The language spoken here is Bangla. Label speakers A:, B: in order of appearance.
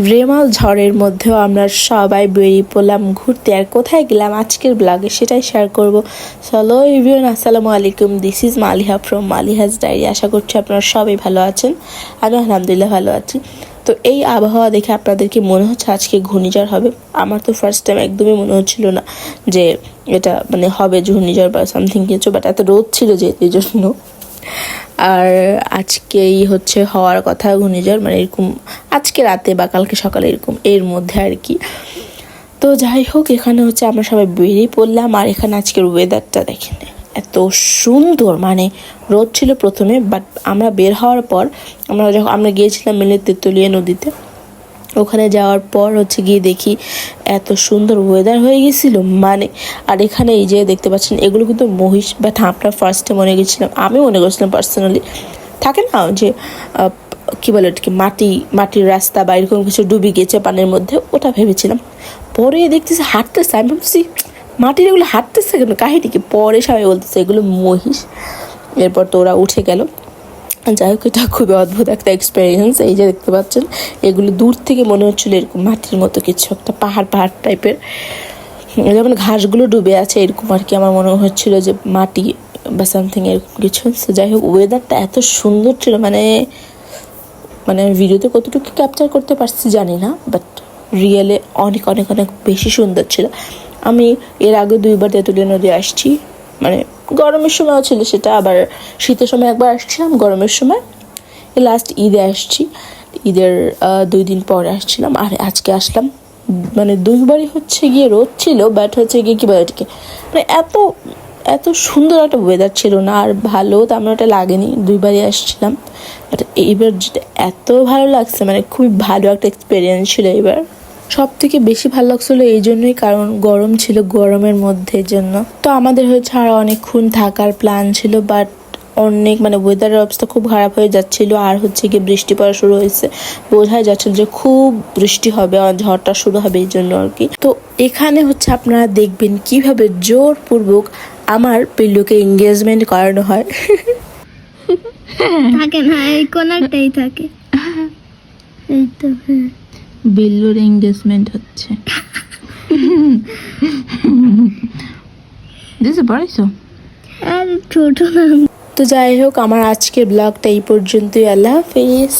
A: রেমাল ঝড়ের মধ্যেও আমরা সবাই বেরিয়ে পড়লাম ঘুরতে। আর কোথায় গেলাম আজকের ব্লগে সেটাই শেয়ার করব। চলো এভরিওয়ান, আসসালামু আলাইকুম, this is Maliha from Maliha's diary. আশা করছি আপনারা সবাই ভালো আছেন, আমি আলহামদুলিল্লাহ ভালো আছি। তো এই আবহাওয়া দেখে আপনাদের কি মনে হচ্ছে আজকে ঘূর্ণিঝড় হবে? আমার তো ফার্স্ট টাইম একদমই মনে হচ্ছিল না যে এটা মানে হবে ঘূর্ণিঝড় বা সামথিং কিছু, বাট এত রোদ ছিল যে এই জন্য। আর আজকেই হচ্ছে হওয়ার কথা ঘূর্ণিঝড়, মানে এরকম আজকে রাতে বা কালকে সকালে এরকম এর মধ্যে আর কি। তো যাই হোক, এখানে হচ্ছে আমরা সবাই বেরিয়ে পড়লাম। আর এখানে আজকের ওয়েদারটা দেখেন এত সুন্দর, মানে রোদ ছিল প্রথমে, বাট আমরা বের হওয়ার পর আমরা গিয়েছিলাম মিলে তেঁতুলিয়া নদীতে। ওখানে যাওয়ার পর হচ্ছে গিয়ে দেখি এত সুন্দর ওয়েদার হয়ে গেছিল মানে। আর এখানে এই যে দেখতে পাচ্ছেন এগুলো কিন্তু মহিষ, বাট আমরা ফার্স্টে মনে গেছিলাম, আমি মনে করছিলাম পার্সোনালি থাকে না যে কী বলে ওটাকে মাটির রাস্তা বা এরকম কিছু ডুবে গেছে পানির মধ্যে, ওটা ভেবেছিলাম। পরে দেখতেছি হাঁটতেছে, আমি ভাবছি মাটির এগুলো হাঁটতেছে কেন, কাহিনী কি? পরে সবাই বলতেছে এগুলো মহিষ। এরপর তো ওরা উঠে গেল। যাই হোক, এটা খুবই অদ্ভুত একটা এক্সপিরিয়েন্স। এই যে দেখতে পাচ্ছেন এগুলো দূর থেকে মনে হচ্ছিলো এরকম মাটির মতো কিছু একটা, পাহাড় টাইপের, যেমন ঘাসগুলো ডুবে আছে এরকম আর কি। আমার মনে হচ্ছিল যে মাটি বা সামথিং এরকম কিছু। যাই হোক, ওয়েদারটা এত সুন্দর ছিল, মানে আমি ভিডিওতে কতটুকু ক্যাপচার করতে পারছি জানি না, বাট রিয়েলে অনেক অনেক অনেক বেশি সুন্দর ছিল। আমি এর আগে 2বার তেঁতুলিয়া নদী আসছি, মানে গরমের সময়ও ছিল সেটা, আবার শীতের সময় একবার আসছিলাম, গরমের সময় লাস্ট ঈদে আসছি, ঈদের 2 দিন পরে আসছিলাম। আর আজকে আসলাম, মানে 2বারই হচ্ছে গিয়ে রোদ ছিল, বাট হচ্ছে গিয়ে কী বলে এটাকে, মানে এত সুন্দর একটা ওয়েদার ছিল না। আর ভালো তেমন একটা লাগেনি, 2বারই আসছিলাম, বাট এইবার যেটা এত ভালো লাগছে, মানে খুবই ভালো একটা এক্সপিরিয়েন্স ছিল এইবার। সব থেকে বেশি ভালো লাগছিলো এই জন্যই কারণ গরম ছিল, গরমের মধ্যে জন্য। তো আমাদের হচ্ছে আর অনেকক্ষণ থাকার প্ল্যান ছিল, বাট অনেক মানে ওয়েদারের অবস্থা খুব খারাপ হয়ে যাচ্ছিল। আর হচ্ছে গিয়ে বৃষ্টি পড়া শুরু হয়েছে, বোঝাই যাচ্ছিল যে খুব বৃষ্টি হবে, ঝড়টা শুরু হবে এই জন্য আর কি। তো এখানে হচ্ছে আপনারা দেখবেন কিভাবে জোরপূর্বক আমার পিল্লুকে এঙ্গেজমেন্ট করানো হয়।
B: থাকে না, এই কোনারটাই থাকে। এই তো
A: বিল্লুর এঙ্গেজমেন্ট হচ্ছে। দিছে পারিছো?
B: আর ছোট না।
A: তো যাই হোক, আমার আজকের ব্লগটা এই পর্যন্তই। আল্লাহ হাফেজ।